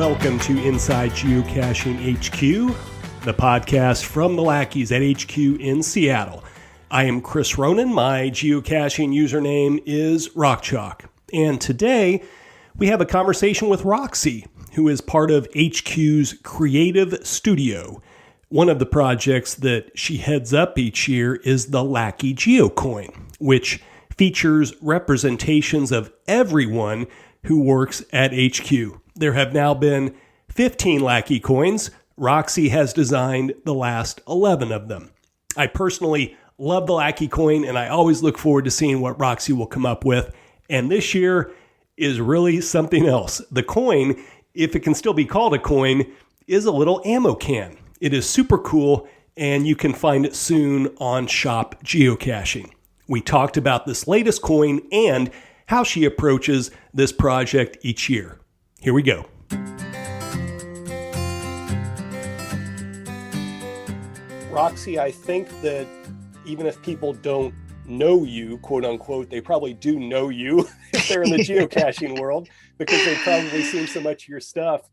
Welcome to Inside Geocaching HQ, the podcast from the Lackeys at HQ in Seattle. I am Chris Ronan. My geocaching username is Roxxy. And today we have a conversation with Roxxy, who is part of HQ's Creative Studio. One of the projects that she heads up each year is the Lackey geocoin, which features representations of everyone who works at HQ. There have now been 15 Lackey coins. Roxxy has designed the last 11 of them. I personally love the Lackey coin, and I always look forward to seeing what Roxxy will come up with. And this year is really something else. The coin, if it can still be called a coin, is a little ammo can. It is super cool, and you can find it soon on Shop Geocaching. We talked about this latest coin and how she approaches this project each year. Here we go. Roxxy, I think that even if people don't know you, quote unquote, they probably do know you if they're in the geocaching world, because they've probably seen so much of your stuff.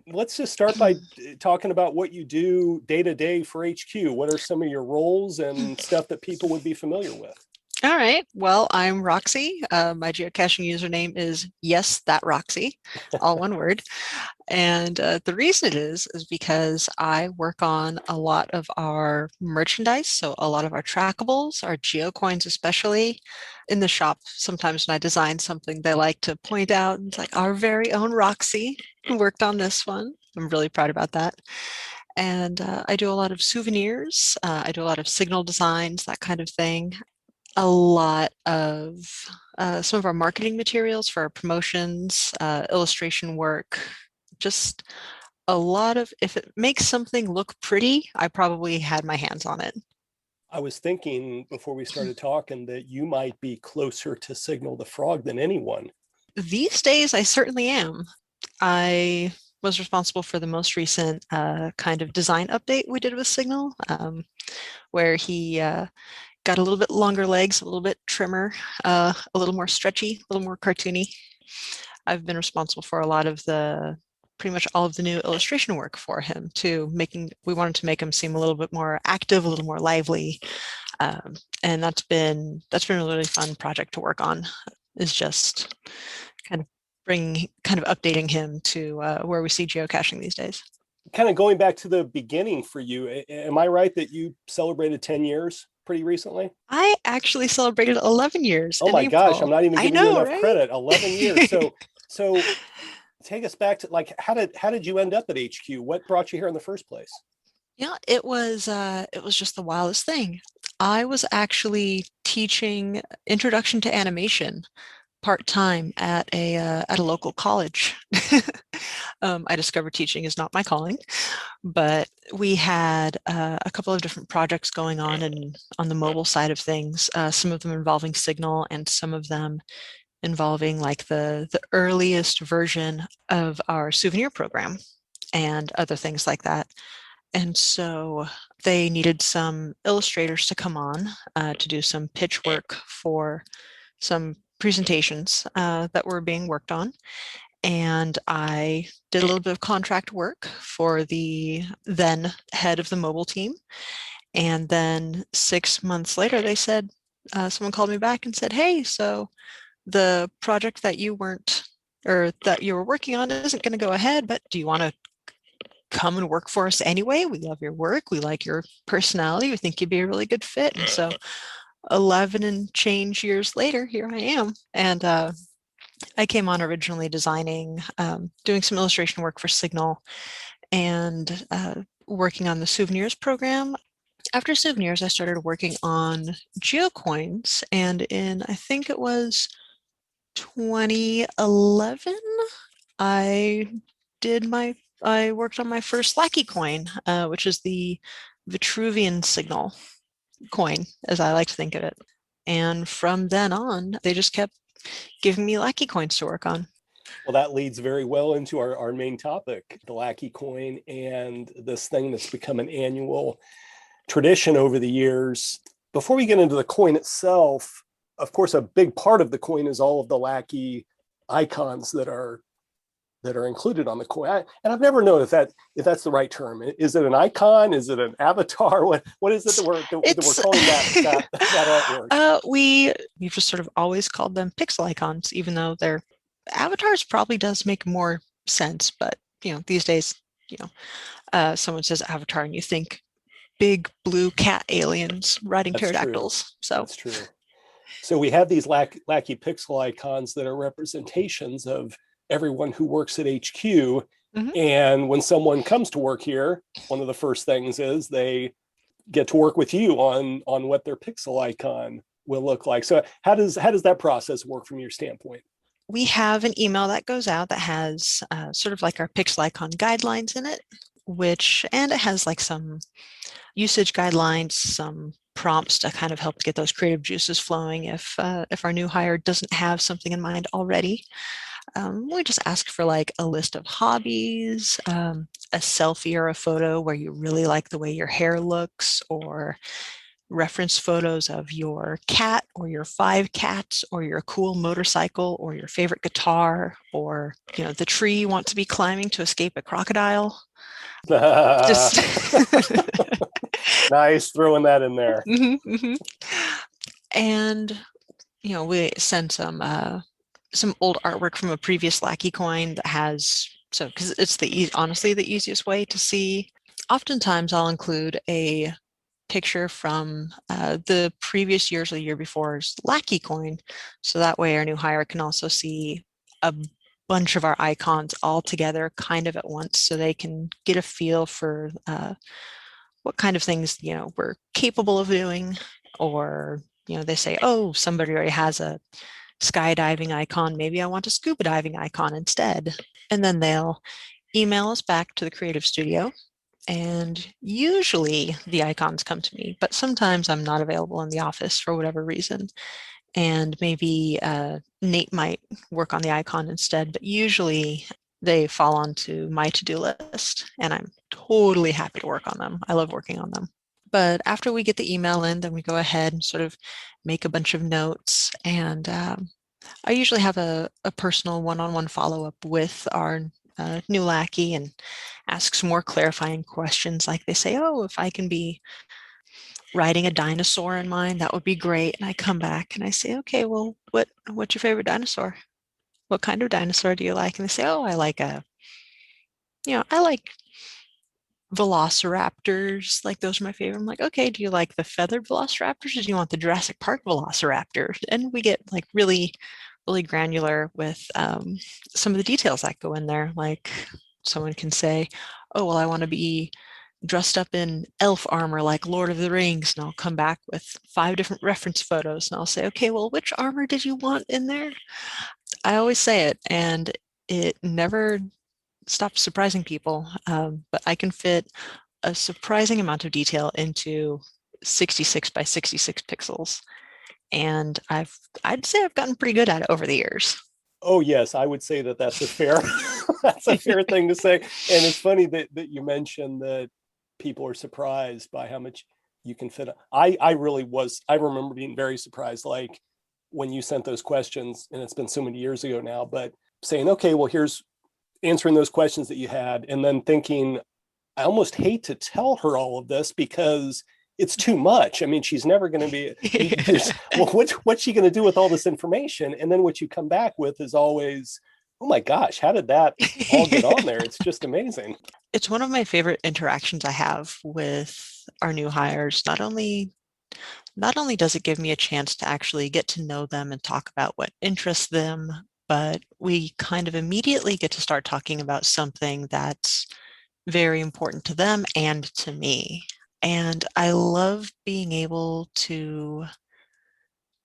Let's just start by talking about what you do day to day for HQ. What are some of your roles and stuff that people would be familiar with? All right. Well, I'm Roxxy. My geocaching username is Yes, That Roxxy, all one word. And the reason it is because I work on a lot of our merchandise. So a lot of our trackables, our geocoins, especially in the shop. Sometimes when I design something, they like to point out, it's like our very own Roxxy who worked on this one. I'm really proud about that. And I do a lot of souvenirs. I do a lot of signal designs, that kind of thing. A lot of some of our marketing materials for our promotions, illustration work, just a lot of, if it makes something look pretty, I probably had my hands on it. I was thinking before we started talking that you might be closer to Signal the Frog than anyone. These days, I certainly am. I was responsible for the most recent kind of design update we did with Signal, where he got a little bit longer legs, a little bit trimmer, a little more stretchy, a little more cartoony. I've been responsible for pretty much all of the new illustration work for him too. We wanted to make him seem a little bit more active, a little more lively. And that's been a really fun project to work on, is just kind of updating him to where we see geocaching these days. Kind of going back to the beginning for you, am I right that you celebrated 10 years? Pretty recently? I actually celebrated 11 years. Oh my gosh, I'm not even giving you enough credit. 11 years. So take us back to how did you end up at HQ? What brought you here in the first place? Yeah, it was just the wildest thing. I was actually teaching Introduction to Animation part-time at a local college. I discovered teaching is not my calling, but we had a couple of different projects going on on the mobile side of things, some of them involving Signal and some of them involving like the earliest version of our souvenir program and other things like that. And so they needed some illustrators to come on to do some pitch work for some presentations that were being worked on. And I did a little bit of contract work for the then head of the mobile team. And then 6 months later, they said, someone called me back and said, hey, so the project that you were working on isn't going to go ahead, but do you want to come and work for us anyway? We love your work. We like your personality. We think you'd be a really good fit. And so 11 and change years later, here I am. And I came on originally designing, doing some illustration work for Signal and working on the souvenirs program. After souvenirs, I started working on geocoins, and I think it was 2011, I worked on my first Lackey coin, which is the Vitruvian signal coin, as I like to think of it. And from then on, they just kept giving me Lackey coins to work on. Well, that leads very well into our main topic, the Lackey coin, and this thing that's become an annual tradition over the years. Before we get into the coin itself, of course, a big part of the coin is all of the Lackey icons that are that are included on the coin. And I've never known if that's the right term. Is it an icon? Is it an avatar? What is it that we're calling that artwork? We've just sort of always called them pixel icons, even though their avatars probably does make more sense. But these days, someone says avatar and you think big blue cat aliens riding pterodactyls. So that's true. So we have these Lackey pixel icons that are representations of everyone who works at HQ. mm-hmm. And when someone comes to work here, one of the first things is they get to work with you on what their pixel icon will look like. So how does that process work from your standpoint? We have an email that goes out that has sort of like our pixel icon guidelines in it, and it has like some usage guidelines, some prompts to kind of help get those creative juices flowing if our new hire doesn't have something in mind already. We just ask for like a list of hobbies, a selfie or a photo where you really like the way your hair looks, or reference photos of your cat or your 5 cats or your cool motorcycle or your favorite guitar or the tree you want to be climbing to escape a crocodile. Just nice, throwing that in there. Mm-hmm, mm-hmm. And we send some old artwork from a previous Lackey coin that has, because it's honestly the easiest way to see. Oftentimes I'll include a picture from the previous year's or the year before's Lackey coin, so that way our new hire can also see a bunch of our icons all together kind of at once, so they can get a feel for what kind of things we're capable of doing. Or they say, oh, somebody already has a skydiving icon, maybe I want a scuba diving icon instead. And then they'll email us back to the creative studio, and usually the icons come to me, but sometimes I'm not available in the office for whatever reason, and maybe Nate might work on the icon instead, but usually they fall onto my to-do list, and I'm totally happy to work on them. I love working on them. But after we get the email in, then we go ahead and sort of make a bunch of notes, and I usually have a personal one-on-one follow-up with our new Lackey and ask some more clarifying questions, like they say, oh, if I can be riding a dinosaur in mine, that would be great. And I come back and I say, okay, well, what's your favorite dinosaur? What kind of dinosaur do you like? And they say, oh, I like velociraptors. Like, those are my favorite. I'm like, okay, do you like the feathered velociraptors, or do you want the Jurassic Park velociraptor? And we get like really, really granular with some of the details that go in there. Like, someone can say, oh, well, I want to be dressed up in elf armor like Lord of the Rings, and I'll come back with 5 different reference photos, and I'll say, okay, well, which armor did you want in there? I always say it, and it never stops surprising people, but I can fit a surprising amount of detail into 66 by 66 pixels, and I'd say I've gotten pretty good at it over the years. Oh yes, I would say that's a fair that's a fair thing to say. And it's funny that you mentioned that people are surprised by how much you can fit. I really was. I remember being very surprised, like when you sent those questions, and it's been so many years ago now, but saying, okay, well, here's answering those questions that you had, and then thinking, I almost hate to tell her all of this because it's too much. I mean, she's never going to be, well, what's she going to do with all this information? And then what you come back with is always, oh my gosh, how did that all get on there? It's just amazing. It's one of my favorite interactions I have with our new hires. Not only does it give me a chance to actually get to know them and talk about what interests them, but we kind of immediately get to start talking about something that's very important to them and to me. And I love being able to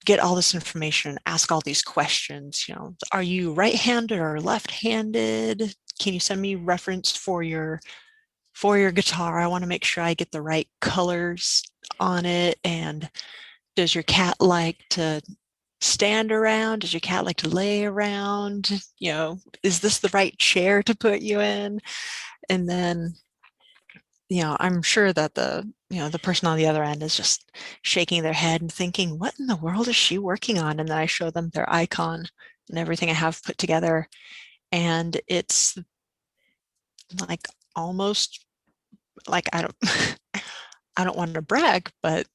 get all this information and ask all these questions. Are you right-handed or left-handed? Can you send me reference for your guitar? I want to make sure I get the right colors on it. And does your cat like to stand around? Does your cat like to lay around? Is this the right chair to put you in? And then, I'm sure that the person on the other end is just shaking their head and thinking, what in the world is she working on? And then I show them their icon and everything I have put together. And it's like almost like I don't I don't want to brag, but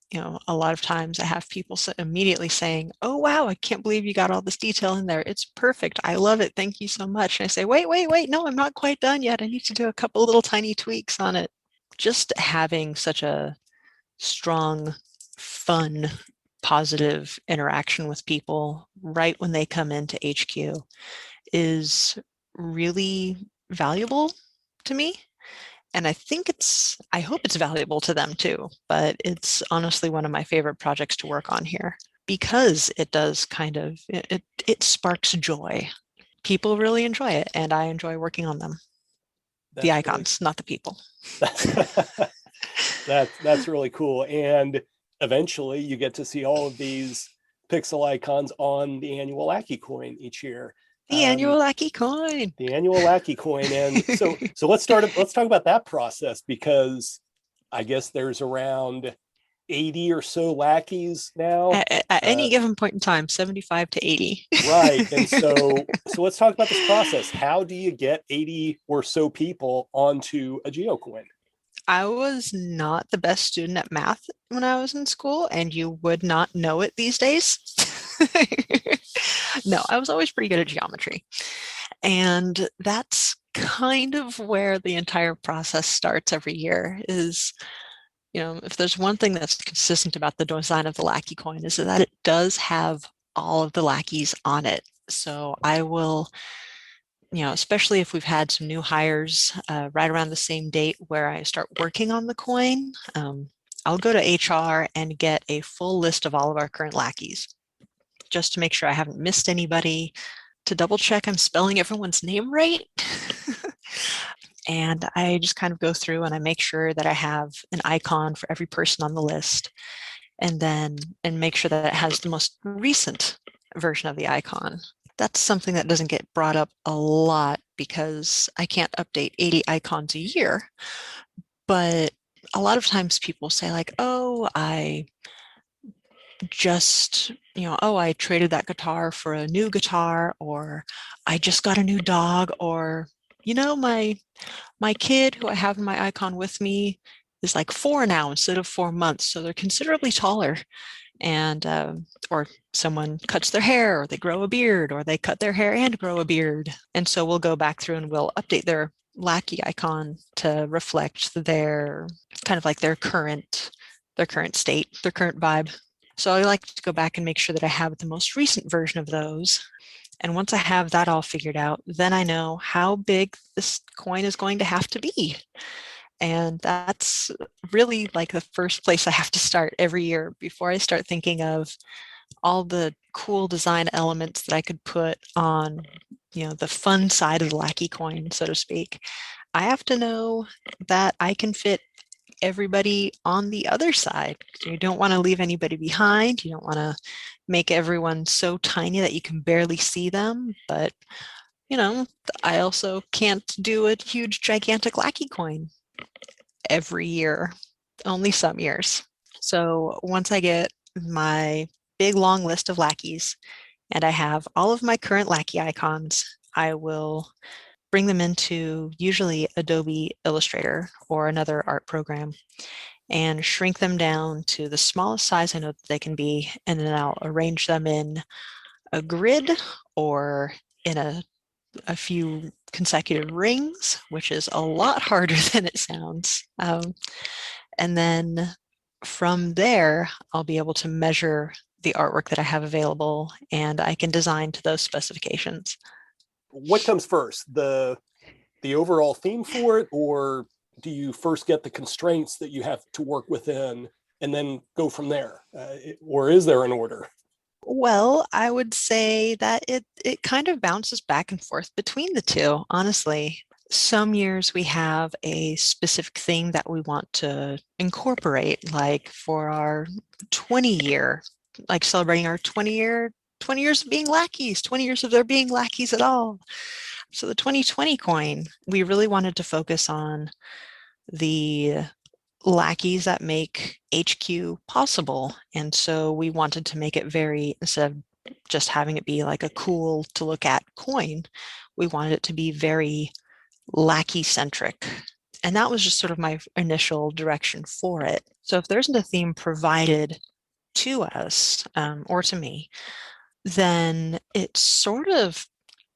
a lot of times I have people immediately saying, "Oh wow, I can't believe you got all this detail in there. It's perfect. I love it. Thank you so much." And I say, "Wait, wait, wait. No, I'm not quite done yet. I need to do a couple little tiny tweaks on it." Just having such a strong, fun, positive interaction with people right when they come into HQ is really valuable to me. And I hope it's valuable to them too, but it's honestly one of my favorite projects to work on here because it does it sparks joy. People really enjoy it, and I enjoy working on them. The That's really icons, not the people. that's that's really cool. And eventually you get to see all of these pixel icons on the annual Lackey coin each year. The annual Lackey coin. The annual Lackey coin. And so let's talk about that process, because I guess there's around 80 or so Lackeys now. At any given point in time, 75 to 80. Right. And so let's talk about this process. How do you get 80 or so people onto a geocoin? I was not the best student at math when I was in school, and you would not know it these days. No, I was always pretty good at geometry. And that's kind of where the entire process starts every year is, if there's one thing that's consistent about the design of the Lackey coin is that it does have all of the Lackeys on it. So I will, especially if we've had some new hires right around the same date where I start working on the coin, I'll go to HR and get a full list of all of our current Lackeys just to make sure I haven't missed anybody, to double check I'm spelling everyone's name right. And I just kind of go through and I make sure that I have an icon for every person on the list, and make sure that it has the most recent version of the icon. That's something that doesn't get brought up a lot because I can't update 80 icons a year. But a lot of times people say like, oh, I just, I traded that guitar for a new guitar, or I just got a new dog, or, my kid who I have in my icon with me is like 4 now instead of 4 months. So they're considerably taller. And, or someone cuts their hair, or they grow a beard, or they cut their hair and grow a beard. And so we'll go back through and we'll update their Lackey icon to reflect their kind of like their current state, their current vibe. So I like to go back and make sure that I have the most recent version of those. And once I have that all figured out, then I know how big this coin is going to have to be. And that's really like the first place I have to start every year before I start thinking of all the cool design elements that I could put on, the fun side of the Lackey coin, so to speak. I have to know that I can fit everybody on the other side. You don't want to leave anybody behind. You don't want to make everyone so tiny that you can barely see them. But, I also can't do a huge, gigantic Lackey coin every year, only some years. So once I get my big, long list of Lackeys and I have all of my current Lackey icons, I will bring them into usually Adobe Illustrator or another art program and shrink them down to the smallest size I know that they can be. And then I'll arrange them in a grid or in a few consecutive rings, which is a lot harder than it sounds. And then from there, I'll be able to measure the artwork that I have available, and I can design to those specifications. What comes first, the overall theme for it, or do you first get the constraints that you have to work within and then go from there? Or is there an order? Well, I would say that it kind of bounces back and forth between the two, honestly. Some years we have a specific theme that we want to incorporate, like for our 20-year, like celebrating our 20 years of being Lackeys, 20 years of there being Lackeys at all. So the 2020 coin, we really wanted to focus on the Lackeys that make HQ possible. And so we wanted to make it instead of just having it be like a cool to look at coin. We wanted it to be very Lackey centric. And that was just sort of my initial direction for it. So if there isn't a theme provided to us or to me, then it's sort of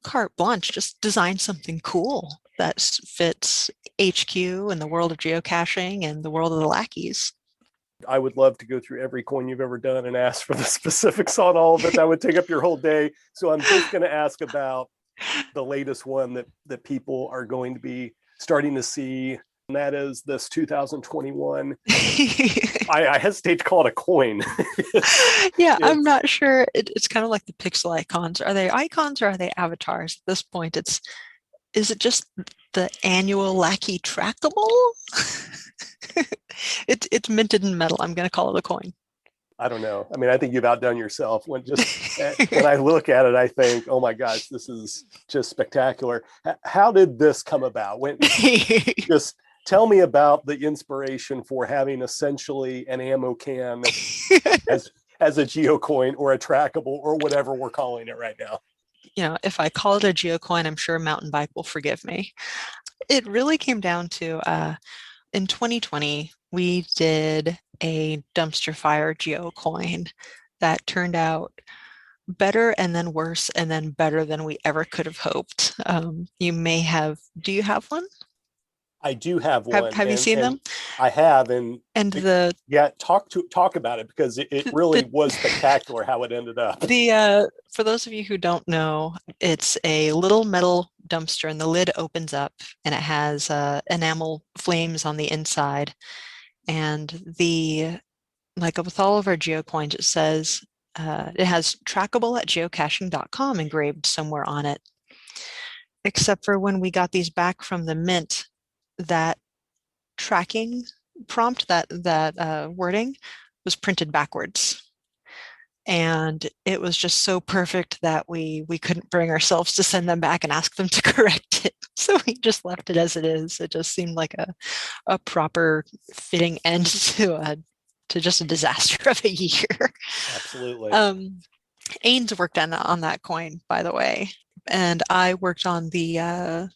carte blanche, just design something cool that fits HQ and the world of geocaching and the world of the Lackeys. I would love to go through every coin you've ever done and ask for the specifics on all of it. That would take up your whole day. So I'm just going to ask about the latest one that people are going to be starting to see. And that is this 2021. I hesitate to call it a coin. Yeah, I'm not sure. It's kind of like the pixel icons. Are they icons or are they avatars? At this point, is it just the annual Lackey trackable? It's minted in metal. I'm going to call it a coin. I don't know. I mean, I think you've outdone yourself. When I look at it, I think, oh my gosh, this is just spectacular. How did this come about? Just tell me about the inspiration for having essentially an ammo can as a geocoin or a trackable or whatever we're calling it right now. If I call it a geocoin, I'm sure Mountain Bike will forgive me. It really came down to in 2020, we did a dumpster fire geocoin that turned out better and then worse and then better than we ever could have hoped. Do you have one? I do have one. Have you seen them? I have, talk about it because it really was spectacular how it ended up. For those of you who don't know, it's a little metal dumpster and the lid opens up and it has enamel flames on the inside. And like with all of our geocoins, it says it has trackable at geocaching.com engraved somewhere on it. Except for when we got these back from the mint, that tracking prompt, that wording was printed backwards. And it was just so perfect that we couldn't bring ourselves to send them back and ask them to correct it. So we just left it as it is. It just seemed like a proper fitting end to just a disaster of a year. Absolutely. Ains worked on that coin, by the way. And I worked on the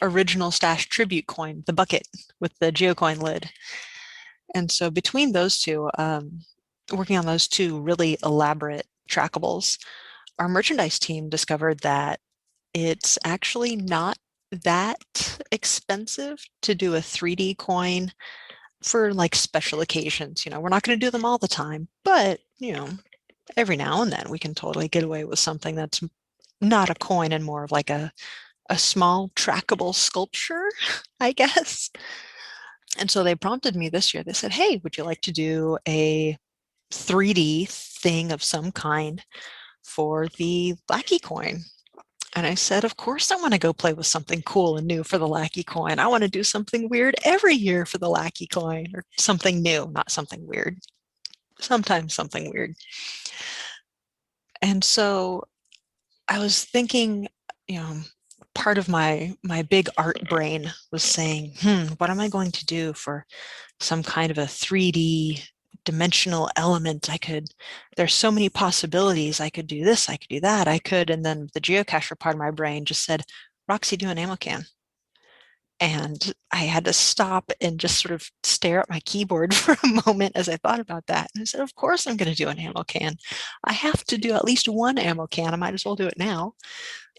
original Stash tribute coin, the bucket with the geocoin lid. And so between those two, working on those two really elaborate trackables, our merchandise team discovered that it's actually not that expensive to do a 3D coin for like special occasions. We're not going to do them all the time, but every now and then we can totally get away with something that's not a coin and more of like a small trackable sculpture, I guess. And so they prompted me this year. They said, hey, would you like to do a 3D thing of some kind for the Lackey coin? And I said, of course, I want to go play with something cool and new for the Lackey coin. I want to do something weird every year for the Lackey coin, or something new, not something weird. Sometimes something weird. And so I was thinking, part of my big art brain was saying, what am I going to do for some kind of a 3D dimensional element? There's so many possibilities. I could do this, I could do that, and then the geocacher part of my brain just said, Roxy, do an ammo can. And I had to stop and just sort of stare at my keyboard for a moment as I thought about that. And I said, of course I'm going to do an ammo can. I have to do at least one ammo can. I might as well do it now.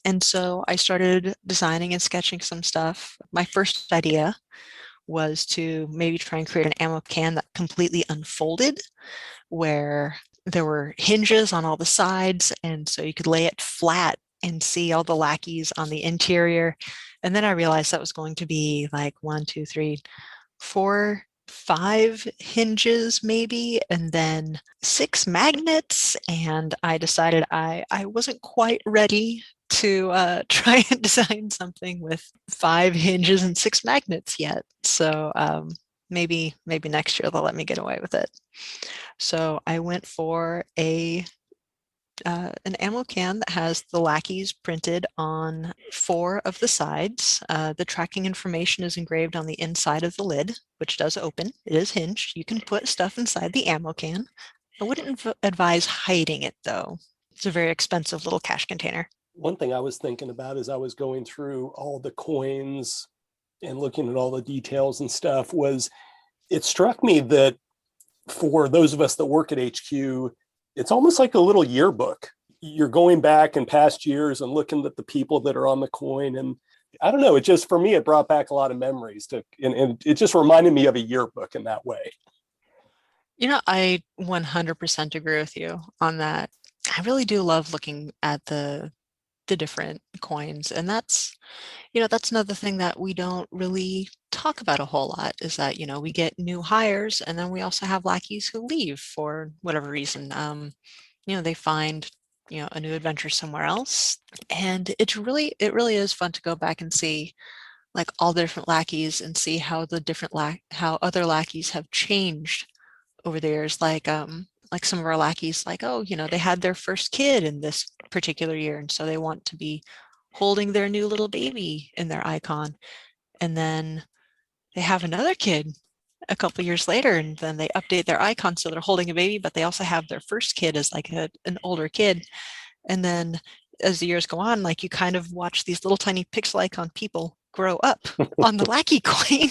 And so I started designing and sketching some stuff. My first idea was to maybe try and create an ammo can that completely unfolded, where there were hinges on all the sides. And so you could lay it flat and see all the Lackeys on the interior. And then I realized that was going to be like 1, 2, 3, 4, 5 hinges maybe, and then 6 magnets. And I decided I wasn't quite ready to try and design something with 5 hinges and 6 magnets yet. So maybe next year they'll let me get away with it. So I went for an ammo can that has the Lackeys printed on 4 of the sides. The tracking information is engraved on the inside of the lid, which does open. It is hinged. You can put stuff inside the ammo can. I wouldn't advise hiding it though. It's a very expensive little cash container. One thing I was thinking about as I was going through all the coins and looking at all the details and stuff was it struck me that for those of us that work at HQ, it's almost like a little yearbook. You're going back in past years and looking at the people that are on the coin. And I don't know, it just, for me, it brought back a lot of memories and it just reminded me of a yearbook in that way. I 100% agree with you on that. I really do love looking at the different coins. And that's another thing that we don't really talk about a whole lot is that, we get new hires and then we also have lackeys who leave for whatever reason. They find, a new adventure somewhere else. And it really is fun to go back and see like all the different lackeys and see how the different how other lackeys have changed over the years. Like some of our lackeys, like, oh, they had their first kid in this particular year. And so they want to be holding their new little baby in their icon. And then they have another kid a couple years later, and then they update their icon so they're holding a baby, but they also have their first kid as like an older kid. And then as the years go on, like you kind of watch these little tiny pixel icon people grow up on the Lackey coin.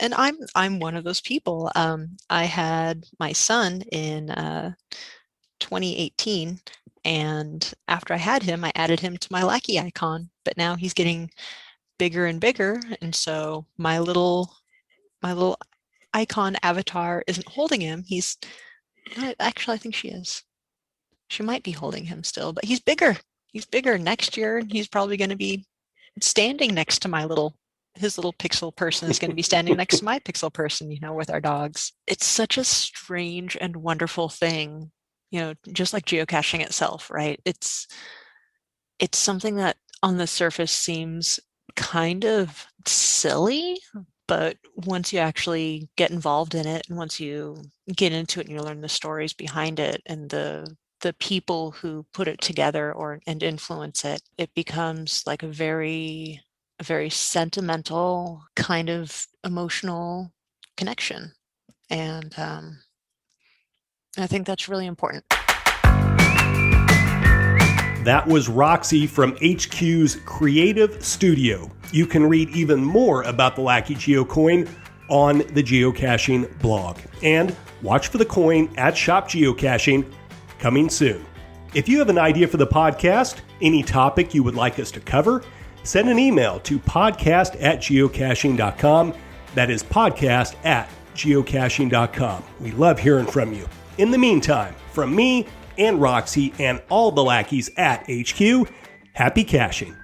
And I'm one of those people. I had my son in 2018, and after I had him, I added him to my Lackey icon. But now he's getting bigger and bigger, and so my little icon avatar isn't holding him. Actually, I think she is. She might be holding him still, but he's bigger. He's bigger next year. He's probably going to be standing next to his little pixel person is going to be standing next to my pixel person, with our dogs. It's such a strange and wonderful thing, just like geocaching itself, right? It's something that on the surface seems kind of silly, but once you actually get involved in it and once you get into it and you learn the stories behind it and the people who put it together and influence it, it becomes like a very sentimental kind of emotional connection. And I think that's really important. That was Roxxy from HQ's Creative Studio. You can read even more about the Lackey geocoin on the Geocaching blog. And watch for the coin at Shop Geocaching coming soon. If you have an idea for the podcast, any topic you would like us to cover, send an email to podcast@geocaching.com. That is podcast@geocaching.com. We love hearing from you. In the meantime, from me and Roxxy and all the lackeys at HQ, happy caching.